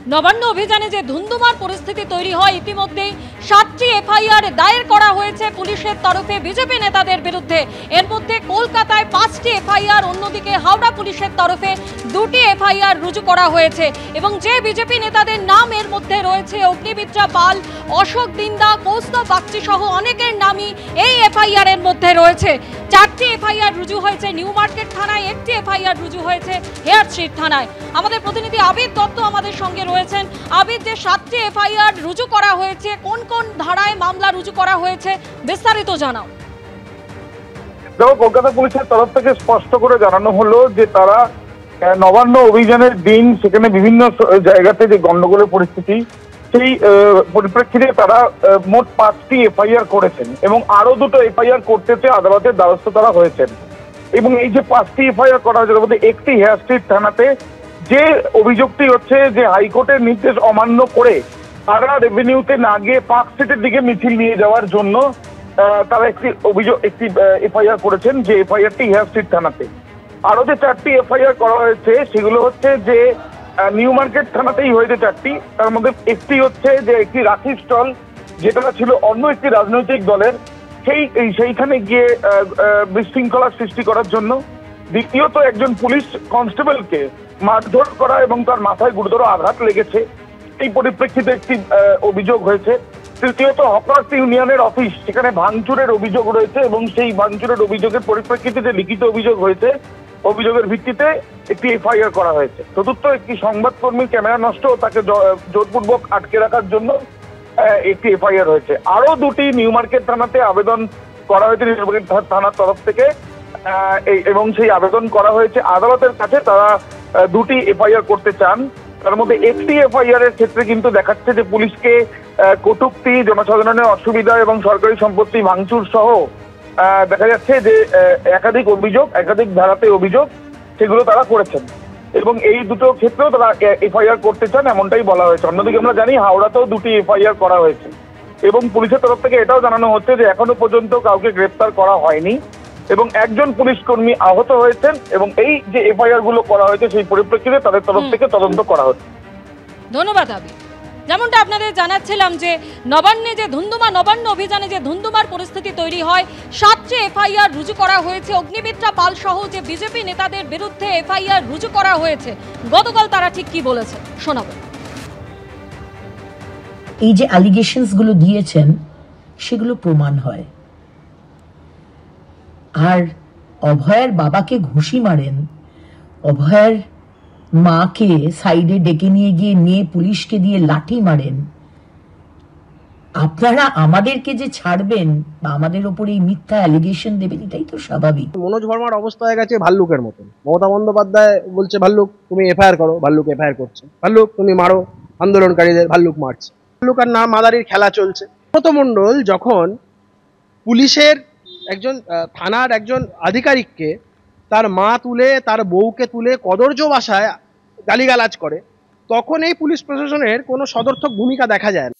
নবান্ন অভিযানে যে ধুন্ধুমার পরিস্থিতি তৈরি হয়, ইতিমধ্যেই 7টি এফআইআর দায়ের করা হয়েছে পুলিশের তরফে বিজেপি নেতাদের বিরুদ্ধে। এর মধ্যে কলকাতায় 5টি এফআইআর, অন্যদিকে হাওড়া পুলিশের তরফে 2টি এফআইআর রুজু করা হয়েছে। এবং যে বিজেপি নেতাদের নাম এর মধ্যে রয়েছে, অগ্নিমিত্রা পাল, অশোক দিন্দা, কৌস্তব বাগচি সহ অনেকের নামই এই এফআইআর এর মধ্যে রয়েছে। 4টি এফআইআর রুজু হয়েছে নিউ মার্কেট থানায়, 1টি এফআইআর রুজু হয়েছে হেয়ার স্ট্রিট থানায়। আমাদের প্রতিনিধি আবিদ দত্ত আমাদের সঙ্গে রয়েছেন। আবিদ, যে 7টি এফআইআর রুজু করা হয়েছে, কোন কোন ধারায় মামলা রুজু করা হয়েছে, বিস্তারিত জানাও। দেখো, কলকাতা পুলিশের তরফ থেকে স্পষ্ট করে জানানো হলো যে তারা নবান্ন অভিযানের দিন সেখানে বিভিন্ন জায়গাতে যে গন্ডগোলের পরিস্থিতি, সেই পরিপ্রেক্ষিতে তারা মোট 5টি এফআইআর করেছেন এবং আরো 2টো এফআইআর করতে চেয়ে আদালতের দ্বারস্থ তারা হয়েছেন। এবং এই যে 5টি এফআইআর করা হয়েছে, তার মধ্যে একটি হেয়ার স্ট্রিট থানাতে, যে অভিযোগটি হচ্ছে যে হাইকোর্টের নির্দেশ অমান্য করে তারা রেভিনিউতে না গিয়ে পার্ক স্ট্রিটের দিকে মিছিল নিয়ে যাওয়ার জন্য তারা একটি এফআইআর করেছেন, যে এফআইআরটি হেয়ার স্ট্রিট থানাতে। আরো যে 4টি এফআইআর করা হয়েছে সেগুলো হচ্ছে যে নিউ মার্কেট থানাতেই হয়েছে 4টি। তার মধ্যে একটি হচ্ছে যে একটি রাখি স্টল, যেটা ছিল অন্য একটি রাজনৈতিক দলের, সেইখানে গিয়ে বিশৃঙ্খলা সৃষ্টি করার জন্য। দ্বিতীয়ত একজন পুলিশ কনস্টেবলকে মারধর করা এবং তার মাথায় গুরুতর আঘাত লেগেছে, এই পরিপ্রেক্ষিতে একটি অভিযোগ হয়েছে। তৃতীয়ত হকার্স ইউনিয়নের অফিস, সেখানে ভাঙচুরের অভিযোগ রয়েছে এবং সেই ভাঙচুরের অভিযোগের পরিপ্রেক্ষিতে যে লিখিত অভিযোগ হয়েছে, অভিযোগের ভিত্তিতে একটি এফআইআর করা হয়েছে। চতুর্থ, একটি সংবাদকর্মীর ক্যামেরা নষ্ট ও তাকে জোরপূর্বক আটকে রাখার জন্য একটি এফআইআর হয়েছে। আরো 2টি নিউ মার্কেট থানাতে আবেদন করা হয়েছে নিউ মার্কেট থানার তরফ থেকে, এবং সেই আবেদন করা হয়েছে আদালতের কাছে। তারা 2টি এফআইআর করতে চান। তার মধ্যে একটি এফআইআর এর ক্ষেত্রে কিন্তু দেখাচ্ছে যে পুলিশকে কটূক্তি, জনসাধারণের অসুবিধা এবং সরকারি সম্পত্তি ভাঙচুর সহ দেখা যাচ্ছে যে একাধিক ধারাতে অভিযোগ, সেগুলো তারা করেছেন এবং এই দুটো ক্ষেত্রেও তারা এফআইআর করতে চান, এমনটাই বলা হয়েছে। অন্যদিকে আমরা জানি হাওড়াতেও 2টি এফআইআর করা হয়েছে এবং পুলিশের তরফ থেকে এটাও জানানো হচ্ছে যে এখনো পর্যন্ত কাউকে গ্রেপ্তার করা হয়নি এবং একজন পুলিশ কর্মী আহত হয়েছেন এবং এই যে এফআইআর গুলো করা হয়েছে সেই পরিপ্রেক্ষিতে তাদের তরফ থেকে তদন্ত করা হচ্ছে। ধন্যবাদ আবিদ। যেমনটা আপনাদের জানাচ্ছিলাম যে নবান্ন অভিযানে যে ধুন্ধুমার পরিস্থিতি তৈরি হয়, 7টি এফআইআর রুজু করা হয়েছে। অগ্নিমিত্রা পাল সহ যে বিজেপি নেতাদের বিরুদ্ধে এফআইআর রুজু করা হয়েছে, গতকাল তারা ঠিক কি বলেছে শোনাবো। এই যে অ্যালিগেশনস গুলো দিয়েছেন সেগুলো প্রমাণ হয়। আর অভয়ের বাবাকে ঘুষি মারেন, অভয়ের মাকে সাইডে ডেকে নিয়ে গিয়ে মেয়ে পুলিশকে দিয়ে লাঠি মারেন। আপনারা আমাদেরকে যে ছাড়বেন বা আমাদের ওপর এই মিথ্যা অ্যালিগেশন দেবেন, এটাই তো স্বাভাবিক। মনোজ ভার্মার অবস্থা হয়ে গেছে ভাল্লুকের মতন। মমতা বন্দ্যোপাধ্যায় বলছে ভাল্লুক তুমি এফআইআর করো, ভাল্লুক এফআইআর করছে। ভাল্লুক তুমি মারো আন্দোলনকারীদের, ভাল্লুক মারছে। ভাল্লুক আর না মাদারির খেলা চলছে। ব্রত মণ্ডল যখন পুলিশের একজন থানার একজন আধিকারিককে তার মা তুলে, তার বউকে তুলে কদর্য ভাষায় গালিগালাজ করে, তখন এই পুলিশ প্রশাসনের কোনো সদর্থক ভূমিকা দেখা যায় না।